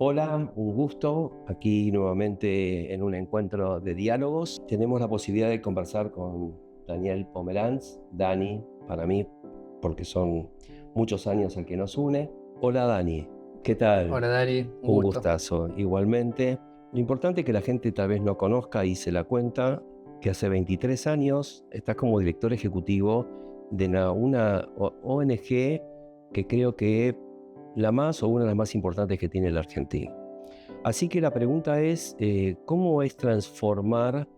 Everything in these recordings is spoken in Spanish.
Hola, un gusto. Aquí nuevamente en un encuentro de diálogos. Tenemos la posibilidad de conversar con Daniel Pomeranz, Dani, para mí, porque son muchos años el que nos une. Hola Dani, ¿qué tal? Hola Dari, un Un gusto. gustazo, igualmente. Lo importante es que la gente tal vez no conozca y se la cuenta que hace 23 años estás como director ejecutivo de una ONG que creo que la más o una de las más importantes que tiene la Argentina. Así que la pregunta es, ¿cómo es transformar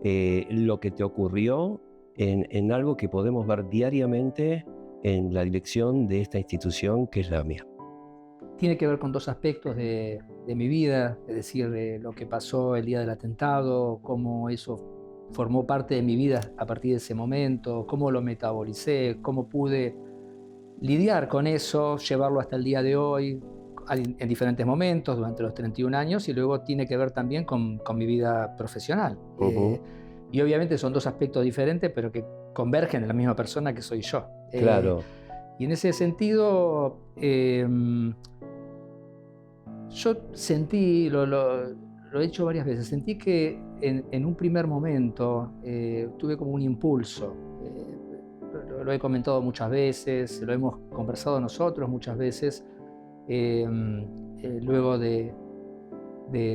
lo que te ocurrió en algo que podemos ver diariamente en la dirección de esta institución que es la mía? Tiene que ver con dos aspectos de mi vida, es decir, lo que pasó el día del atentado, cómo eso formó parte de mi vida a partir de ese momento, cómo lo metabolicé, cómo pude lidiar con eso, llevarlo hasta el día de hoy, en diferentes momentos durante los 31 años, y luego tiene que ver también con mi vida profesional. Ujú. Y obviamente son dos aspectos diferentes, pero que convergen en la misma persona que soy yo. Claro, Y en ese sentido, yo sentí, lo he hecho varias veces, sentí que en un primer momento tuve como un impulso. Lo he comentado muchas veces, lo hemos conversado nosotros muchas veces. eh, Luego de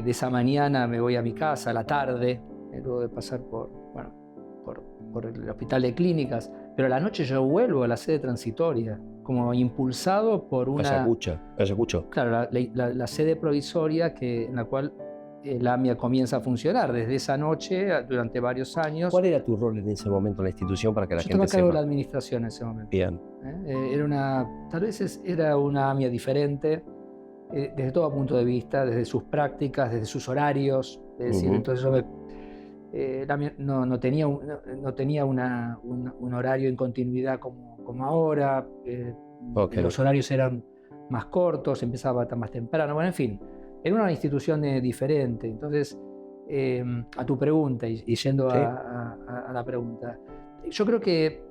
esa mañana me voy a mi casa a la tarde, luego de pasar bueno, por el hospital de clínicas, pero a la noche yo vuelvo a la sede transitoria, como impulsado por una, Ayacucho. claro, la sede provisoria en la cual la AMIA comienza a funcionar desde esa noche durante varios años. ¿Cuál era tu rol en ese momento en la institución para que la Yo estaba gente a cargo de la sepa? administración en ese momento. Bien, Tal vez era una AMIA diferente, desde todo punto de vista, desde sus prácticas, desde sus horarios. Es decir, ujú, entonces no tenía, no tenía un horario en continuidad como ahora. ok, Los horarios eran más cortos, empezaba más temprano. Bueno, en fin, era una institución diferente. Entonces, a tu pregunta y yendo sí, a la pregunta, yo creo que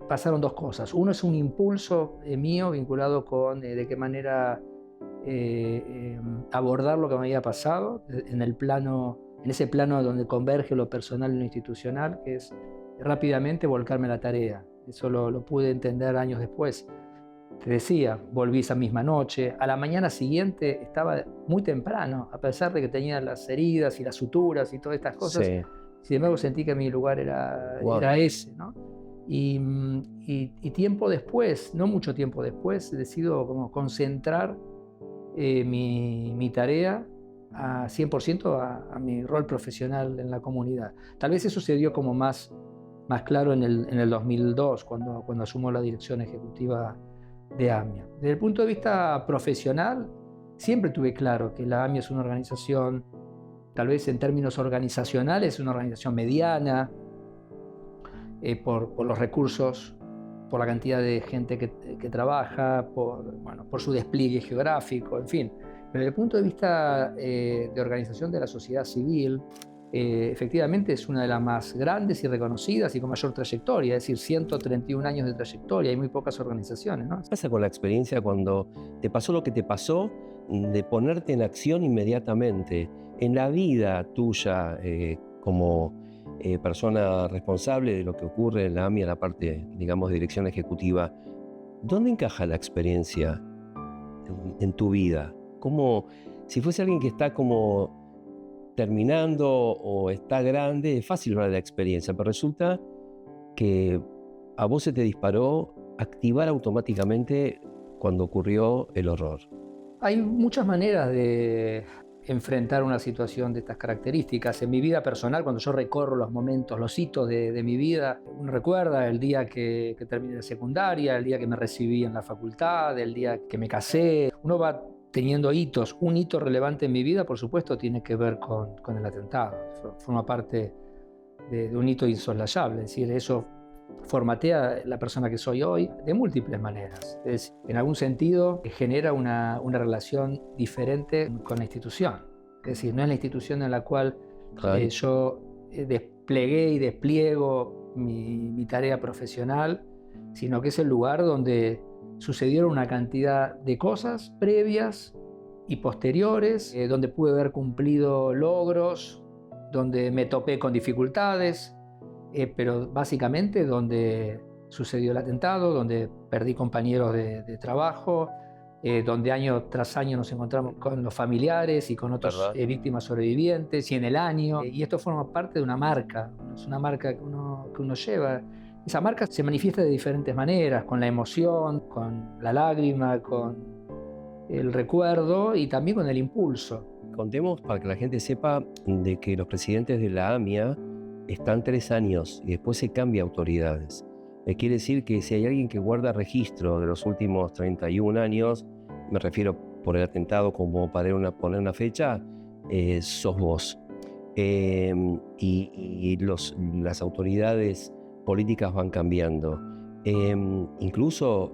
pasaron dos cosas. Uno es un impulso mío vinculado con de qué manera abordar lo que me había pasado en ese plano donde converge lo personal y lo institucional, que es rápidamente volcarme a la tarea. Eso lo pude entender años después. Te decía, volví esa misma noche. A la mañana siguiente estaba muy temprano, a pesar de que tenía las heridas y las suturas y todas estas cosas. sí, Sin embargo, sentí que mi lugar wow, era ese, ¿no? Y tiempo después, no mucho tiempo después, decido como concentrar mi tarea a 100% a mi rol profesional en la comunidad. Tal vez eso se dio como más claro en el 2002, cuando asumo la dirección ejecutiva de AMIA. Desde el punto de vista profesional, siempre tuve claro que la AMIA es una organización, tal vez en términos organizacionales, una organización mediana, por los recursos, por la cantidad de gente que trabaja, por su despliegue geográfico, en fin. Pero desde el punto de vista de organización de la sociedad civil, efectivamente es una de las más grandes y reconocidas y con mayor trayectoria, es decir, 131 años de trayectoria, hay muy pocas organizaciones, ¿no? ¿qué pasa con la experiencia cuando te pasó lo que te pasó, de ponerte en acción inmediatamente en la vida tuya como persona responsable de lo que ocurre en la AMIA, la parte, digamos, de dirección ejecutiva? ¿Dónde encaja la experiencia en tu vida? Como si fuese alguien que está como terminando o está grande, es fácil hablar de la experiencia, pero resulta que a vos se te disparó activar automáticamente cuando ocurrió el horror. Hay muchas maneras de enfrentar una situación de estas características. En mi vida personal, cuando yo recorro los momentos, los hitos de mi vida, uno recuerda el día que terminé la secundaria, el día que me recibí en la facultad, el día que me casé. Uno va teniendo hitos. Un hito relevante en mi vida, por supuesto, tiene que ver con el atentado. Forma parte de un hito insoslayable. Es decir, eso formatea la persona que soy hoy de múltiples maneras. Es decir, en algún sentido genera una relación diferente con la institución. Es decir, no es la institución en la cual Claro. yo desplegué y despliego mi tarea profesional, sino que es el lugar donde sucedieron una cantidad de cosas previas y posteriores, donde pude haber cumplido logros, donde me topé con dificultades, pero básicamente donde sucedió el atentado, donde perdí compañeros de trabajo, donde año tras año nos encontramos con los familiares y con otras víctimas sobrevivientes, y en el año. Y esto forma parte de una marca, es una marca que uno lleva. Esa marca se manifiesta de diferentes maneras, con la emoción, con la lágrima, con el recuerdo y también con el impulso. Contemos para que la gente sepa de que los presidentes de la AMIA están 3 años y después se cambia autoridades. Quiere decir que si hay alguien que guarda registro de los últimos 31 años, me refiero por el atentado como para poner una fecha, sos vos. Y las autoridades políticas van cambiando. Incluso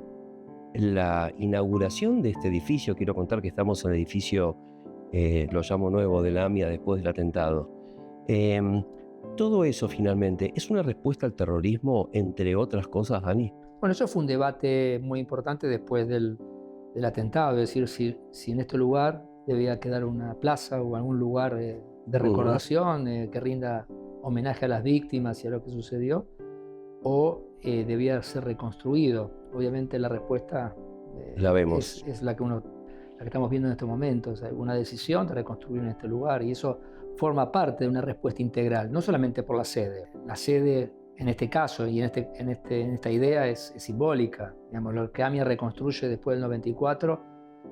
la inauguración de este edificio, quiero contar que estamos en el edificio, lo llamo nuevo, de la AMIA después del atentado. Todo eso finalmente es una respuesta al terrorismo, entre otras cosas, Dani. Bueno, eso fue un debate muy importante después del atentado, es decir, si en este lugar debía quedar una plaza o algún lugar de recordación que rinda homenaje a las víctimas y a lo que sucedió, o debía ser reconstruido. Obviamente la respuesta la vemos. Es la que estamos viendo en estos momentos, una decisión de reconstruir en este lugar, y eso forma parte de una respuesta integral, no solamente por la sede. La sede, en este caso y en esta idea, es simbólica. Digamos, lo que AMIA reconstruye después del 94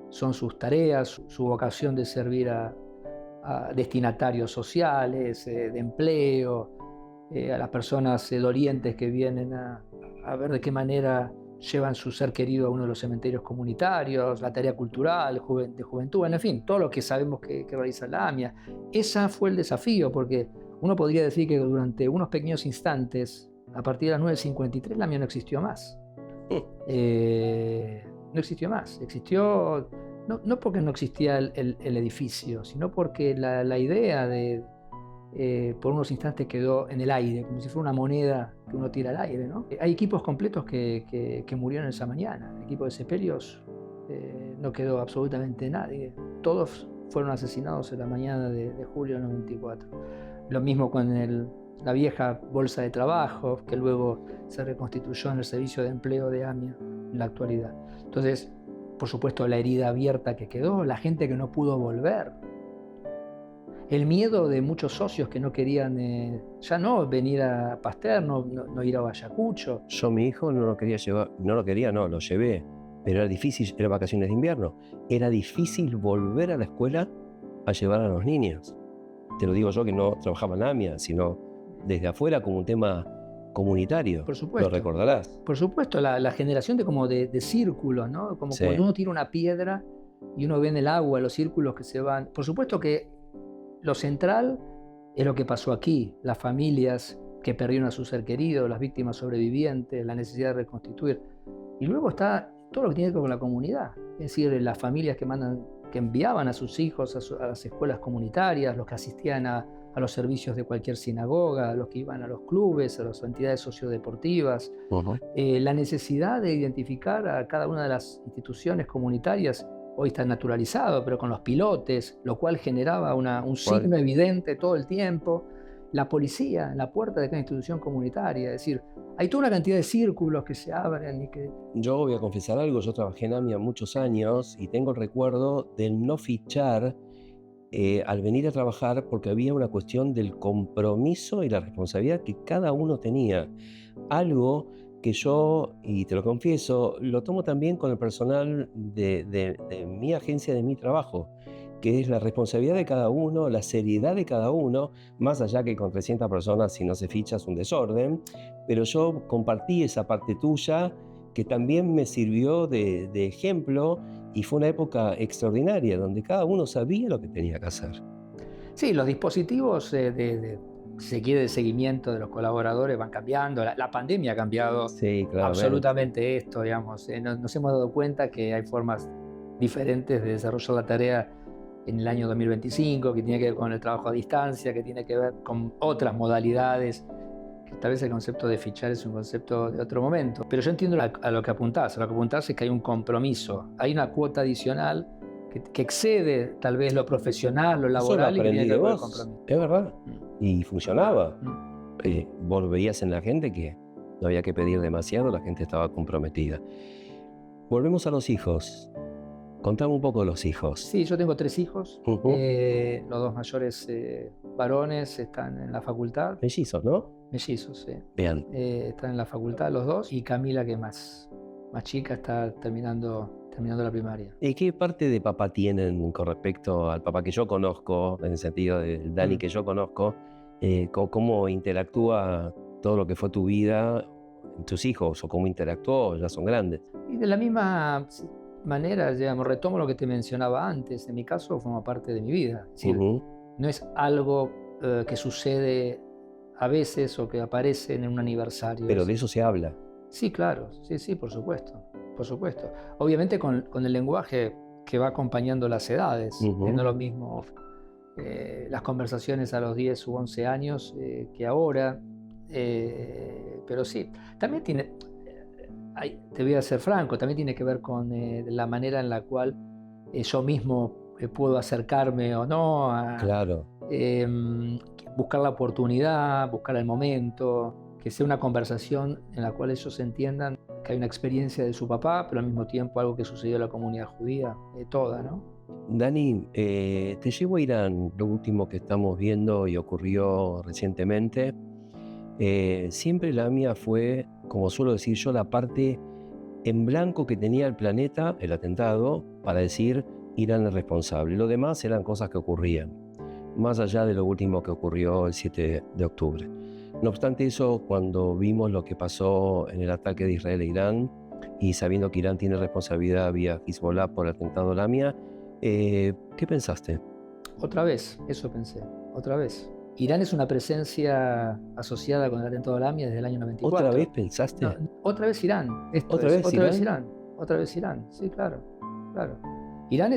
son sus tareas, su vocación de servir a destinatarios sociales, de empleo, a las personas dolientes que vienen a ver de qué manera llevan su ser querido a uno de los cementerios comunitarios, la tarea cultural, de juventud, en fin, todo lo que sabemos que realiza la AMIA. Ese fue el desafío, porque uno podría decir que durante unos pequeños instantes, a partir de las 9:53, la AMIA no existió más. No existió más. Existió no porque no existía el edificio, sino porque la idea por unos instantes quedó en el aire, como si fuera una moneda que uno tira al aire, ¿no? Hay equipos completos que murieron esa mañana. El equipo de sepelios no quedó absolutamente nadie. Todos fueron asesinados en la mañana de julio del 94. Lo mismo con la vieja bolsa de trabajo, que luego se reconstituyó en el servicio de empleo de AMIA en la actualidad. Entonces, por supuesto, la herida abierta que quedó, la gente que no pudo volver. El miedo de muchos socios que no querían ya no venir a Pasteur, no ir a Ayacucho. Yo mi hijo no lo quería llevar, lo llevé, pero era difícil, eran vacaciones de invierno. Era difícil volver a la escuela a llevar a los niños. Te lo digo yo que no trabajaba en AMIA, sino desde afuera como un tema comunitario. Por supuesto. Lo recordarás. Por supuesto, la generación de círculos, ¿no? Como sí. Cuando uno tira una piedra y uno ve en el agua los círculos que se van. Por supuesto que lo central es lo que pasó aquí, las familias que perdieron a su ser querido, las víctimas sobrevivientes, la necesidad de reconstituir. Y luego está todo lo que tiene que ver con la comunidad, es decir, las familias que enviaban a sus hijos a las escuelas comunitarias, los que asistían a los servicios de cualquier sinagoga, los que iban a los clubes, a las entidades sociodeportivas. La necesidad de identificar a cada una de las instituciones comunitarias. Hoy está naturalizado, pero con los pilotes, lo cual generaba un signo evidente todo el tiempo. La policía en la puerta de cada institución comunitaria, es decir, hay toda una cantidad de círculos que se abren y que... Yo voy a confesar algo, yo trabajé en AMIA muchos años y tengo el recuerdo de no fichar al venir a trabajar porque había una cuestión del compromiso y la responsabilidad que cada uno tenía. Algo que yo, y te lo confieso, lo tomo también con el personal de mi agencia, de mi trabajo, que es la responsabilidad de cada uno, la seriedad de cada uno, más allá que con 300 personas si no se ficha es un desorden, pero yo compartí esa parte tuya que también me sirvió de ejemplo y fue una época extraordinaria donde cada uno sabía lo que tenía que hacer. Sí, los dispositivos de seguimiento de los colaboradores van cambiando, la pandemia ha cambiado absolutamente esto, digamos. Nos hemos dado cuenta que hay formas diferentes de desarrollar la tarea en el año 2025, que tiene que ver con el trabajo a distancia, que tiene que ver con otras modalidades, que tal vez el concepto de fichar es un concepto de otro momento. Pero yo entiendo a lo que apuntás. A lo que apuntás es que hay un compromiso, hay una cuota adicional que excede tal vez lo profesional, lo Eso lo laboral y que aprendí tiene que de ver con vos, compromiso. es verdad. Y funcionaba. Mm. Vos veías en la gente que no había que pedir demasiado, la gente estaba comprometida. Volvemos a los hijos. Contame un poco de los hijos. Sí, yo tengo 3 hijos. Ujú. Los 2 mayores varones están en la facultad. Mellizos, ¿no? Mellizos, sí. Bien. Están en la facultad los 2. Y Camila, que es más chica, está terminando la primaria. ¿Y qué parte de papá tienen con respecto al papá que yo conozco, en el sentido del Dani que yo conozco? ¿Cómo interactúa todo lo que fue tu vida, tus hijos, o cómo interactuó? Ya son grandes. Y de la misma manera, digamos, retomo lo que te mencionaba antes. En mi caso, forma parte de mi vida. Es decir, no es algo que sucede a veces o que aparece en un aniversario. Pero de eso se habla. Sí, claro, sí, por supuesto. Obviamente con el lenguaje que va acompañando las edades. No es lo mismo las conversaciones a los 10 u 11 años que ahora. Pero sí, también tiene, te voy a ser franco, también tiene que ver con la manera en la cual yo mismo puedo acercarme o no a Claro. buscar la oportunidad, buscar el momento, que sea una conversación en la cual ellos entiendan que hay una experiencia de su papá, pero al mismo tiempo algo que sucedió en la comunidad judía, toda, ¿no? Dani, te llevo a Irán, lo último que estamos viendo y ocurrió recientemente. Siempre la mía fue, como suelo decir yo, la parte en blanco que tenía el planeta, el atentado, para decir Irán es responsable. Lo demás eran cosas que ocurrían, más allá de lo último que ocurrió el 7 de octubre. No obstante eso, cuando vimos lo que pasó en el ataque de Israel a Irán, y sabiendo que Irán tiene responsabilidad vía Hezbollah por el atentado Lamia, ¿qué pensaste? Otra vez, eso pensé, otra vez. Irán es una presencia asociada con el atentado de Lamia desde el año 94. ¿Otra vez pensaste? No, otra vez Irán. ¿Otra vez Irán, sí, claro. Irán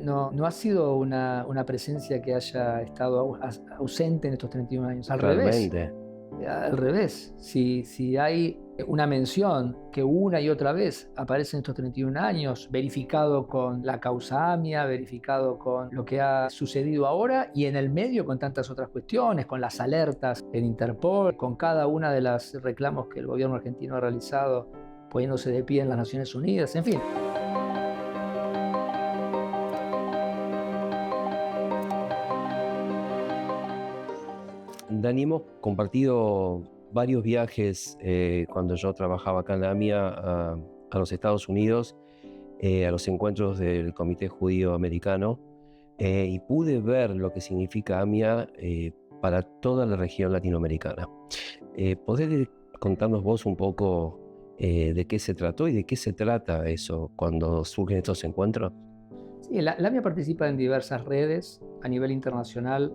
no ha sido una presencia que haya estado ausente en estos 31 años. Al revés. Si hay una mención que una y otra vez aparece en estos 31 años, verificado con la causa AMIA, verificado con lo que ha sucedido ahora y en el medio con tantas otras cuestiones, con las alertas en Interpol, con cada una de los reclamos que el gobierno argentino ha realizado poniéndose de pie en las Naciones Unidas, en fin. Dani, hemos compartido varios viajes cuando yo trabajaba acá en la AMIA a los Estados Unidos, a los encuentros del Comité Judío Americano, y pude ver lo que significa AMIA para toda la región latinoamericana. ¿Podés contarnos vos un poco de qué se trató y de qué se trata eso cuando surgen estos encuentros? Sí, la AMIA participa en diversas redes a nivel internacional.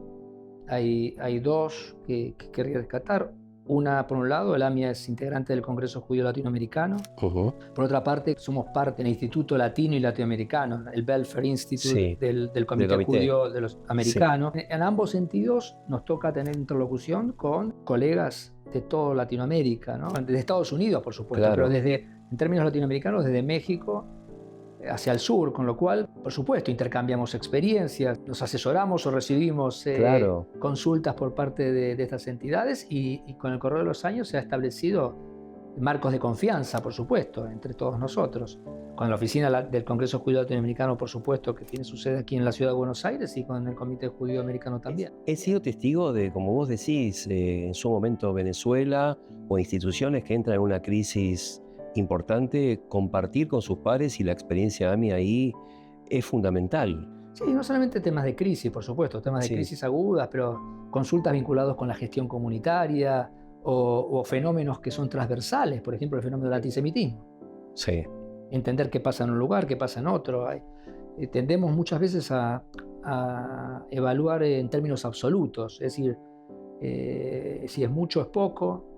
Hay 2 que quería rescatar. Una, por un lado, el AMIA es integrante del Congreso Judío Latinoamericano. Por otra parte, somos parte del Instituto Latino y Latinoamericano, el Belfer Institute del Comité Judío de los Americanos. Sí. En ambos sentidos nos toca tener interlocución con colegas de toda Latinoamérica, ¿no? Desde Estados Unidos, por supuesto, claro. Pero en términos latinoamericanos, desde México hacia el sur, con lo cual, por supuesto, intercambiamos experiencias, nos asesoramos o recibimos consultas por parte de estas entidades y con el correr de los años se ha establecido marcos de confianza, por supuesto, entre todos nosotros. Con la oficina del Congreso Judío Latinoamericano, por supuesto, que tiene su sede aquí en la ciudad de Buenos Aires y con el Comité Judío Americano también. He sido testigo de, como vos decís, en su momento Venezuela o instituciones que entran en una crisis importante, compartir con sus pares y la experiencia AMI ahí es fundamental. Sí, no solamente temas de crisis, por supuesto, temas de crisis agudas, pero consultas vinculadas con la gestión comunitaria o fenómenos que son transversales, por ejemplo, el fenómeno del antisemitismo. Sí. Entender qué pasa en un lugar, qué pasa en otro. Tendemos muchas veces a evaluar en términos absolutos, es decir, si es mucho o es poco.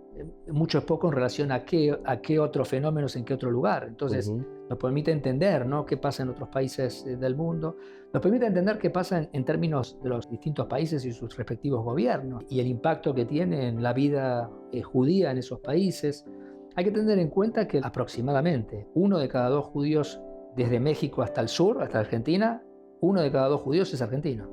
Mucho es poco en relación a qué otros fenómenos en qué otro lugar. Entonces, nos permite entender, ¿no?, qué pasa en otros países del mundo. Nos permite entender qué pasa en términos de los distintos países y sus respectivos gobiernos y el impacto que tiene en la vida judía en esos países. Hay que tener en cuenta que aproximadamente 1 de cada 2 judíos desde México hasta el sur, hasta Argentina, 1 de cada 2 judíos es argentino.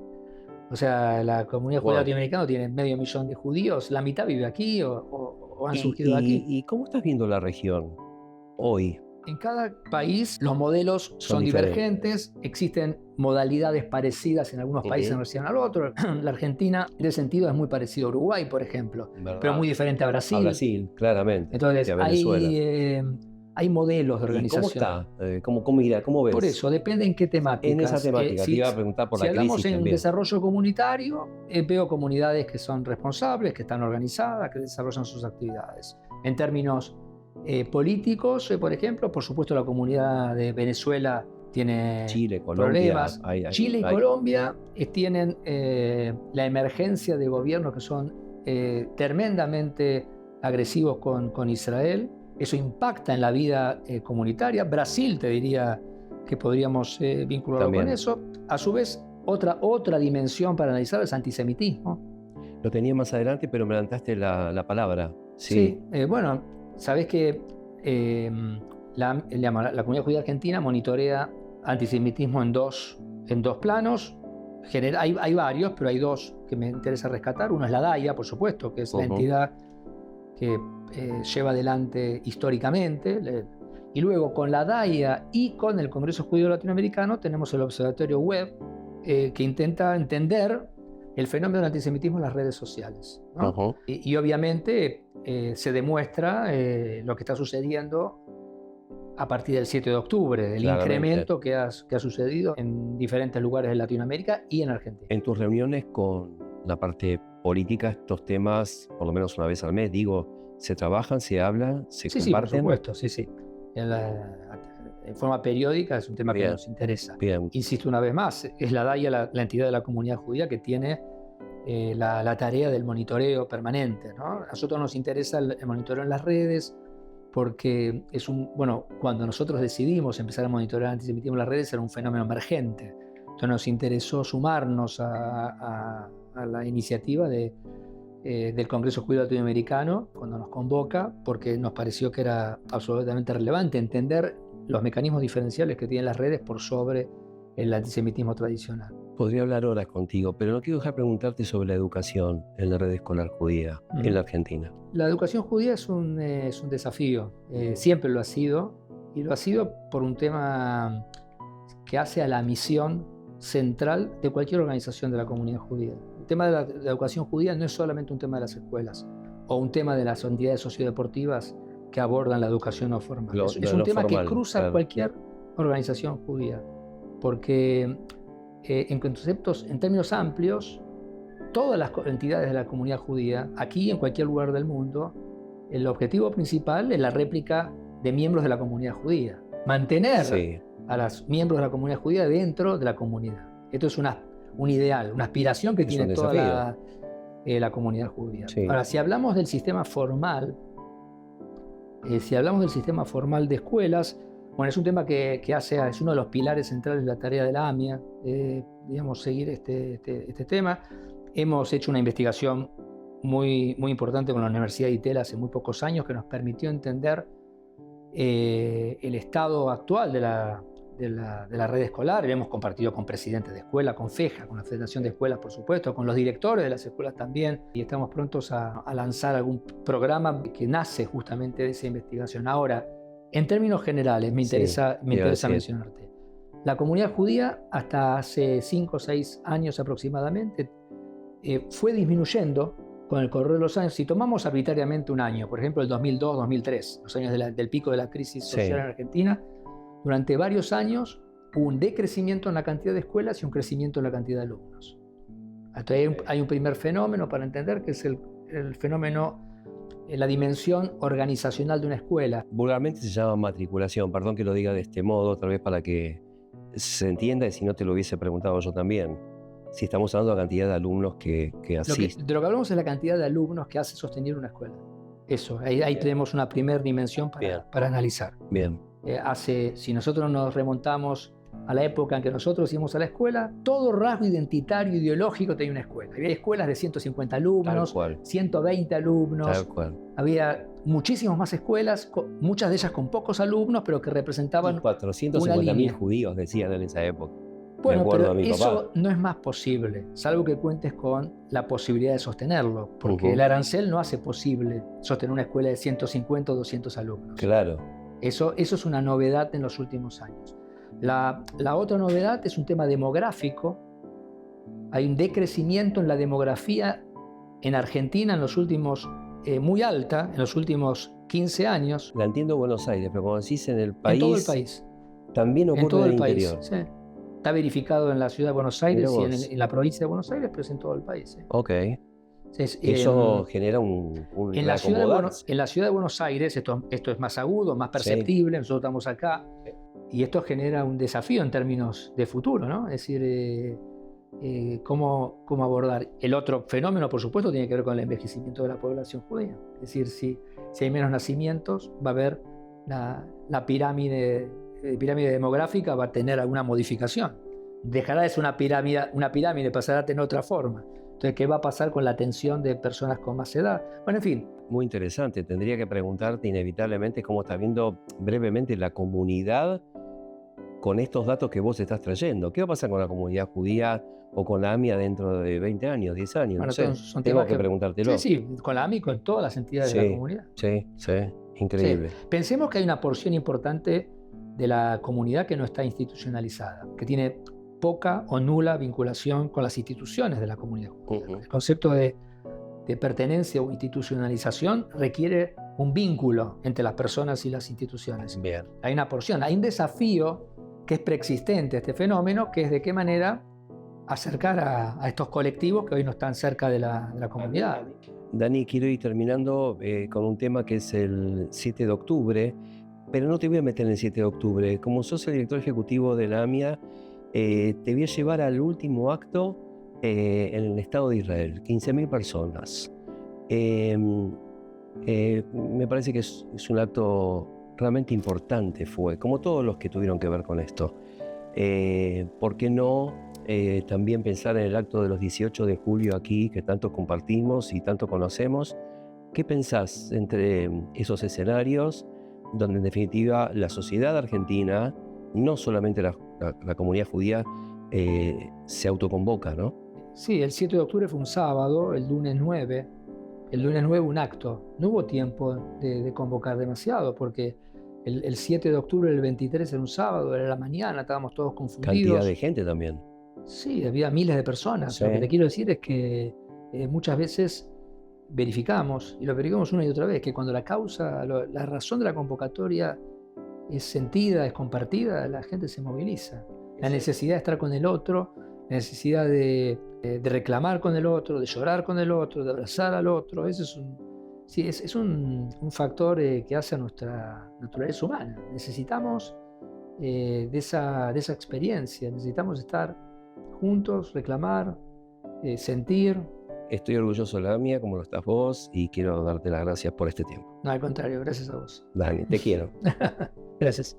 O sea, la comunidad judía latinoamericana tiene 500.000 de judíos, la mitad vive aquí o han surgido de aquí. ¿Y cómo estás viendo la región hoy? En cada país los modelos son divergentes, existen modalidades parecidas en algunos países en relación al otro. La Argentina, en ese sentido, es muy parecido a Uruguay, por ejemplo, pero muy diferente a Brasil. A Brasil, claramente. Entonces, a Venezuela. Hay modelos de organización. ¿Y cómo está? ¿Cómo ves? Por eso, depende en qué temática. En esa temática, te iba a preguntar por la crisis también. Si hablamos en desarrollo comunitario, veo comunidades que son responsables, que están organizadas, que desarrollan sus actividades. En términos políticos, por ejemplo, por supuesto la comunidad de Venezuela tiene Chile, Colombia, problemas. Chile y Colombia tienen la emergencia de gobiernos que son tremendamente agresivos con Israel. Eso impacta en la vida comunitaria. Brasil, te diría que podríamos vincularlo también con eso. A su vez, otra dimensión para analizar es antisemitismo. Lo tenía más adelante, pero me adelantaste la palabra. Sí, bueno, sabés que la comunidad judía argentina monitorea antisemitismo en dos planos. Hay varios, pero hay dos que me interesa rescatar. Uno es la DAIA, por supuesto, que es la entidad que lleva adelante históricamente. Y luego con la DAIA y con el Congreso Judío Latinoamericano tenemos el Observatorio Web que intenta entender el fenómeno del antisemitismo en las redes sociales, ¿no? Y obviamente se demuestra lo que está sucediendo a partir del 7 de octubre, el incremento que ha sucedido en diferentes lugares de Latinoamérica y en Argentina. En tus reuniones con la parte política, estos temas, por lo menos una vez al mes, ¿se trabajan, se hablan, se comparten? Sí, por supuesto, sí. En forma periódica es un tema que nos interesa. Insisto una vez más, es la DAIA la entidad de la comunidad judía que tiene la tarea del monitoreo permanente, ¿no? A nosotros nos interesa el monitoreo en las redes porque cuando nosotros decidimos empezar a monitorear el antisemitismo en las redes era un fenómeno emergente. Entonces nos interesó sumarnos a la iniciativa del Congreso Judío Latinoamericano cuando nos convoca, porque nos pareció que era absolutamente relevante entender los mecanismos diferenciales que tienen las redes por sobre el antisemitismo tradicional. Podría hablar horas contigo, pero no quiero dejar de preguntarte sobre la educación en la red escolar judía en la Argentina. La educación judía es un desafío, siempre lo ha sido, y lo ha sido por un tema que hace a la misión central de cualquier organización de la comunidad judía. El tema de la educación judía no es solamente un tema de las escuelas o un tema de las entidades sociodeportivas que abordan la educación no formal. Es un tema que cruza cualquier organización judía, porque en términos amplios, todas las entidades de la comunidad judía, aquí y en cualquier lugar del mundo, el objetivo principal es la réplica de miembros de la comunidad judía. Mantener a los miembros de la comunidad judía dentro de la comunidad. Esto es un ideal, una aspiración que tiene toda la comunidad judía. Ahora, si hablamos del sistema formal, de escuelas, bueno, es un tema que es uno de los pilares centrales de la tarea de la AMIA, seguir este tema. Hemos hecho una investigación muy importante con la Universidad de ITEL hace muy pocos años que nos permitió entender el estado actual de la red escolar. Hemos compartido con presidentes de escuela, con FEJA, con la Federación de Escuelas, por supuesto, con los directores de las escuelas también, y estamos prontos a lanzar algún programa que nace justamente de esa investigación. Ahora, en términos generales, me interesa mencionarte. La comunidad judía, hasta hace 5 o 6 años aproximadamente, fue disminuyendo con el correr de los años. Si tomamos arbitrariamente un año, por ejemplo el 2002-2003, los años del pico de la crisis social en Argentina, durante varios años hubo un decrecimiento en la cantidad de escuelas y un crecimiento en la cantidad de alumnos. Entonces hay un primer fenómeno para entender, que es el fenómeno, la dimensión organizacional de una escuela. Vulgarmente se llama matriculación, perdón que lo diga de este modo, tal vez para que se entienda, y si no te lo hubiese preguntado yo también. Si estamos hablando de la cantidad de alumnos que asisten. De lo que hablamos es la cantidad de alumnos que hace sostener una escuela. Eso, ahí tenemos una primera dimensión para analizar. Bien. Si nosotros nos remontamos a la época en que nosotros íbamos a la escuela, todo rasgo identitario, ideológico tenía una escuela. Había escuelas de 150 alumnos, 120 alumnos. Tal cual. Había muchísimas más escuelas, muchas de ellas con pocos alumnos, pero que representaban 450.000 judíos, decían en esa época. de Bueno, acuerdo pero a mi eso papá. no es más posible, salvo que cuentes con la posibilidad de sostenerlo, porque Ujú. el arancel no hace posible sostener una escuela de 150 o 200 alumnos. Claro, Eso es una novedad en los últimos años. La otra novedad es un tema demográfico. Hay un decrecimiento en la demografía en Argentina en los últimos, muy alta, en los últimos 15 años, la entiendo Buenos Aires, pero como decís en el en todo el país, país. también En ocurre todo en el el país, interior. sí. Está verificado en la ciudad de Buenos Mirá Aires y vos. en la provincia de Buenos Aires, pero es en todo el país. Sí. Ok. Es, Eso genera un en, reacomodarse. en la ciudad de Buenos Aires esto es más agudo, más Sí. perceptible, nosotros estamos acá, y esto genera un desafío en términos de futuro, ¿no? Es decir, cómo abordar. El otro fenómeno, por supuesto, tiene que ver con el envejecimiento de la población judía. Es decir, si hay menos nacimientos, va a haber la pirámide demográfica, va a tener alguna modificación. Dejará de ser una pirámide, pasará a tener otra forma. Entonces, ¿qué va a pasar con la atención de personas con más edad? Bueno, en fin. Muy interesante. Tendría que preguntarte inevitablemente cómo está viendo brevemente la comunidad con estos datos que vos estás trayendo. ¿Qué va a pasar con la comunidad judía o con la AMIA dentro de 20 años, 10 años? No Bueno, sé. son Tengo temas que que... Sí, preguntártelo. sí, con la AMI, con todas las entidades de la Sí, comunidad. sí, sí. Sí. Increíble. Pensemos que hay una porción importante de la comunidad que no está institucionalizada, que tiene poca o nula vinculación con las instituciones de la comunidad judía. Ujú. El concepto de pertenencia o institucionalización requiere un vínculo entre las personas y las instituciones. Bien. Hay una porción, hay un desafío que es preexistente a este fenómeno, que es de qué manera acercar a estos colectivos que hoy no están cerca de la comunidad. Dani, quiero ir terminando con un tema que es el 7 de octubre, pero no te voy a meter en el 7 de octubre. Como sos el director ejecutivo de la AMIA, te voy a llevar al último acto en el Estado de Israel, 15.000 personas. Me parece que es un acto realmente importante, fue, como todos los que tuvieron que ver con esto. ¿Por qué no también pensar en el acto de los 18 de julio aquí, que tanto compartimos y tanto conocemos? ¿Qué pensás entre esos escenarios donde en definitiva la sociedad argentina, no solamente la comunidad judía, se autoconvoca, ¿no? Sí, el 7 de octubre fue un sábado, el lunes 9 un acto. No hubo tiempo de convocar demasiado, porque el 7 de octubre del 23 era un sábado, era la mañana, estábamos todos confundidos. Cantidad de gente también. Sí, había miles de personas. Sí. Lo que te quiero decir es que muchas veces verificamos, y lo verificamos una y otra vez, que cuando la razón de la convocatoria es sentida, es compartida, la gente se moviliza. La necesidad de estar con el otro, la necesidad de reclamar con el otro, de llorar con el otro, de abrazar al otro, ese es un factor que hace a nuestra naturaleza humana. Necesitamos de esa experiencia, necesitamos estar juntos, reclamar, sentir. Estoy orgulloso de la AMIA, como lo estás vos, y quiero darte las gracias por este tiempo. No, al contrario, gracias a vos. Dani, te quiero. Gracias.